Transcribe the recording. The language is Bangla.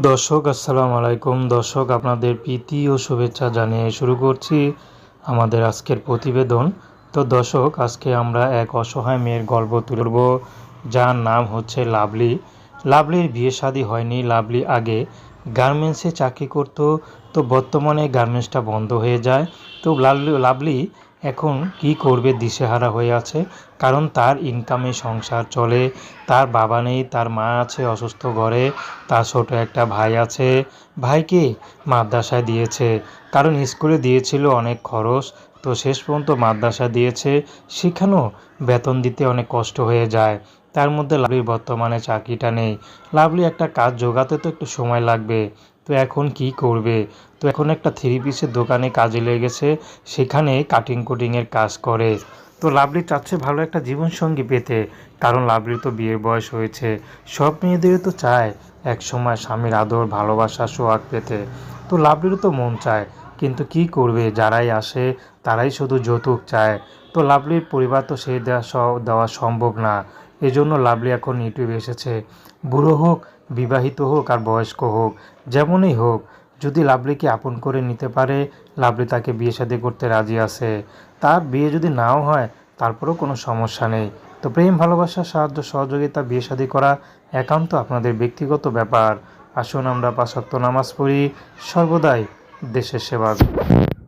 দর্শক আসসালামু আলাইকুম। দর্শক আপনাদের প্রীতি ও শুভেচ্ছা জানিয়ে শুরু করছি আমাদের আজকের প্রতিবেদন। তো দর্শক আজকে আমরা এক অসহায় মেয়ের গল্প তুলে ধরব, যার নাম হচ্ছে লাভলি। লাভলির বিয়ে শাদী হয়নি। লাভলি আগে গার্মেন্টসে চাকরি করত। তো বর্তমানে গার্মেন্টসটা বন্ধ হয়ে যায়। তো লাভলি এখন কি করবে দিশেহারা হয়ে আছে, কারণ তার ইনকামে সংসার চলে। তার বাবা নেই, তার মা আছে অসুস্থ ঘরে, তার ছোট একটা ভাই আছে। ভাইকে মাদ্রাসায় দিয়েছে, কারণ স্কুলে দিয়েছিল অনেক খরচ। তো শেষ পর্যন্ত মাদ্রাসা দিয়েছে, সেখানেও বেতন দিতে অনেক কষ্ট হয়ে যায়। তার মধ্যে লাভলির বর্তমানে চাকরিটা নেই। লাভলি একটা কাজ জোগাতে তো একটু সময় লাগবে। তো এখন কি করবে? তো এখন একটা থ্রি পিসের দোকানে কাজে লেগেছে, সেখানে কাটিং কুটিংয়ের কাজ করে। তো লাভলি চাচ্ছে ভালো একটা জীবনসঙ্গী পেতে, কারণ লাভলির তো বিয়ের বয়স হয়েছে। সব মেয়েদেরই তো চায় এক সময় স্বামীর আদর ভালোবাসা সোহাগ পেতে। তো লাভলিরও তো মন চায়, কিন্তু কি করবে, যারাই আসে তারাই শুধু যৌতুক চায়। তো লাভলির পরিবার তো সেই দেওয়া সম্ভব না। এজন্য লাভলি এখন ইউটিউবে এসেছে। বুড়ো হোক, বিবাহিত হোক আর বয়স্ক হোক, যেমনই হোক, যদি লাভলিকে আপন করে নিতে পারে, লাভলি তাকে বিয়ে শাদী করতে রাজি আছে। তার বিয়ে যদি নাও হয়, তারপরেও কোনো সমস্যা নেই। তো প্রেম ভালোবাসা সাহায্য সহযোগিতা বিয়ে শাদী করা একান্ত আপনাদের ব্যক্তিগত ব্যাপার। আসুন আমরা ৫ ওয়াক্ত নামাজ পড়ি, সর্বদাই দেশের সেবা।